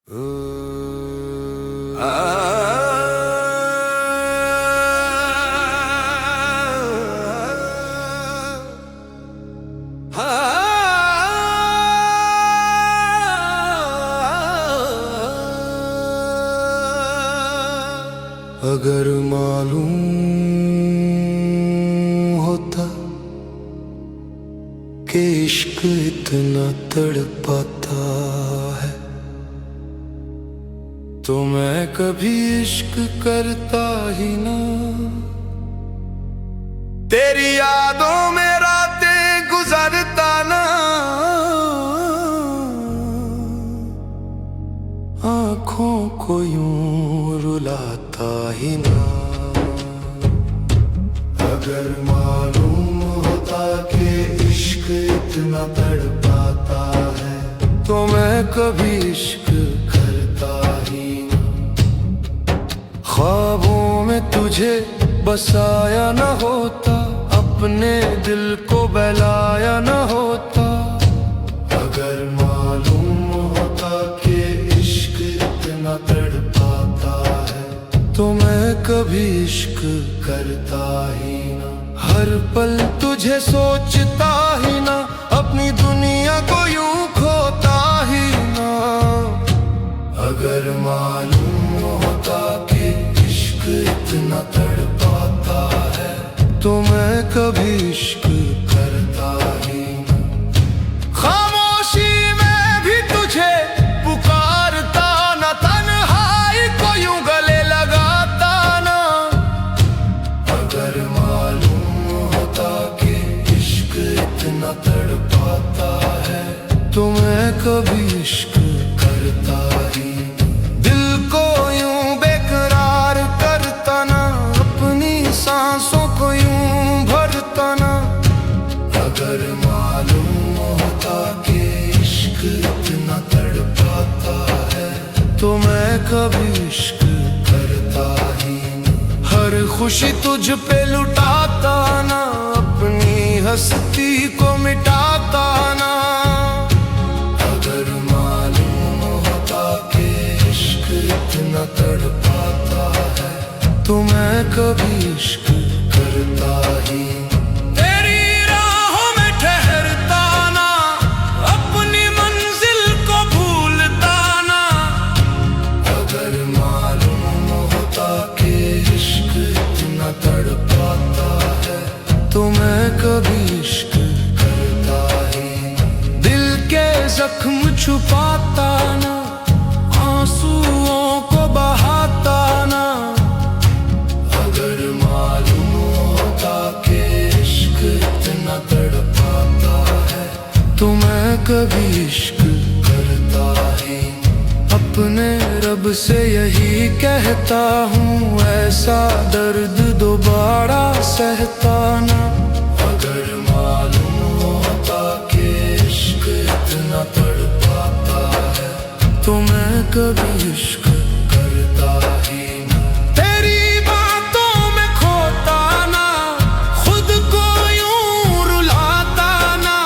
अगर मालूम होता कि इश्क इतना तड़पाता है तो मैं कभी इश्क करता ही ना। तेरी यादों में रातें गुजरता ना, आँखों को यूं रुलाता ही ना। अगर मालूम होता कि इश्क इतना तड़पाता है तो मैं कभी इश्क करता ही ना। ख्वाबों में तुझे बसाया न होता, अपने दिल को बहलाया न होता। अगर मालूम होता कि इश्क इतना तड़पाता है तो मैं कभी इश्क करता ही ना। हर पल तुझे सोचता ही ना, अपनी दुनिया को यूं खोता ही ना। अगर मालूम होता कि इश्क इतना तड़पाता है तो मैं कभी इश्क करता ही ना। खामोशी में भी तुझे पुकारता ना, तन्हाई को यूं गले लगाता ना। अगर मालूम होता कि इश्क इतना तड़पाता है तो मैं कभी इश्क करता ही ना। दिल को यूं बेकरार करता ना, अपनी सांसों को यूं भरता ना। अगर मालूम होता कि इश्क इतना तड़पाता है तो मैं कभी इश्क करता ही ना। हर खुशी तुझ पे लुटाता ना, अपनी हस्ती को मिटाता ना। अगर मालूम होता कि इश्क इतना तड़पाता है तो मैं कभी इश्क करता ही ना। तेरी राहों में ठहरता ना, अपनी मंजिल को भूलता ना। अगर मालूम होता कि इश्क इतना तड़पाता है तो मैं कभी इश्क करता ही ना। दिल के जख्म छुपाता ना, आंसुओं को बहाता ना। अगर मालूम होता कि इश्क इतना तड़पाता है तो मैं कभी इश्क करता ही ना। अपने रब से यही कहता हूँ, ऐसा दर्द दोबारा सहता ना। अगर मालूम होता कि इश्क इतना तड़पाता है तो मैं कभी इश्क करता ही ना। तेरी बातों में खोता ना, खुद को यूं रुलाता ना।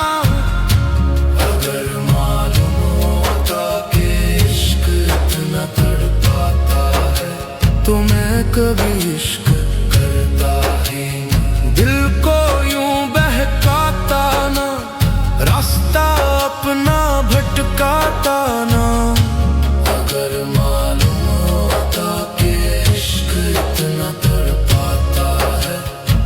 अगर मालूम होता कि इश्क इतना तड़पाता है तो मैं कभी इश्क करता ही ना। दिल को यूं बहकाता ना, रास्ता अपना भटकाता ना। अगर मालूम होता कि इश्क इतना तड़पाता है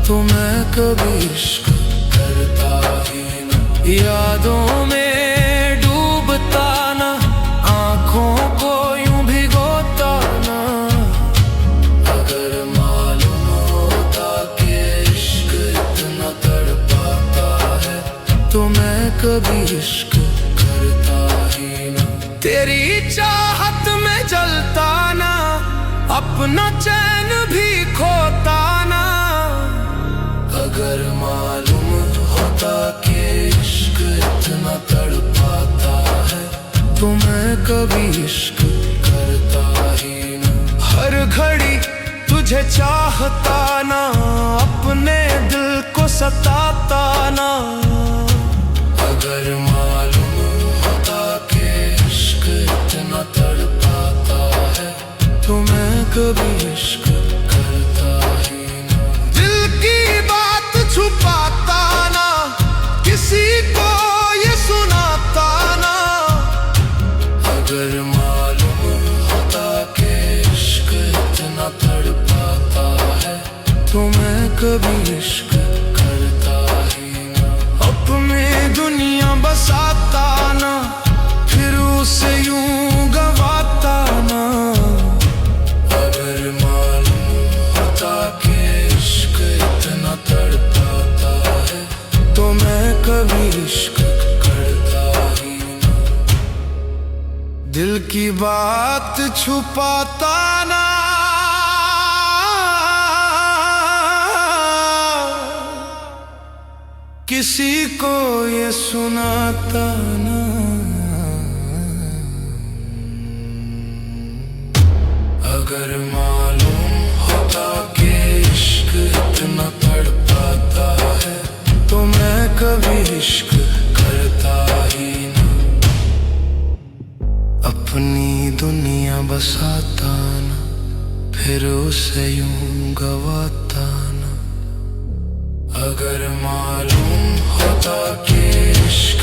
तो मैं कभी इश्क करता ही ना। यादों में डूबता ना, आँखों को यूं भिगोता ना। अगर मालूम होता कि इश्क इतना तड़पाता है तो मैं कभी इश्क करता ही ना। तेरी चाहत में जलता ना, अपना चैन भी खोता ना। अगर मालूम होता कि इश्क इतना तड़पाता है तो मैं कभी इश्क करता ही ना। हर घड़ी तुझे चाहता ना, अपने दिल को सताता ना। अगर मालूम होता कि इश्क इतना तड़पाता दिल की बात छुपाता ना, किसी को ये सुनाता ना। अगर मालूम होता कि इश्क इतना तड़पाता है, तो मैं कभी इश्क करता ही ना। अपनी दुनिया बसाता ना, फिर उसे यूं गवाता ना। अगर मालूम होता कि इश्क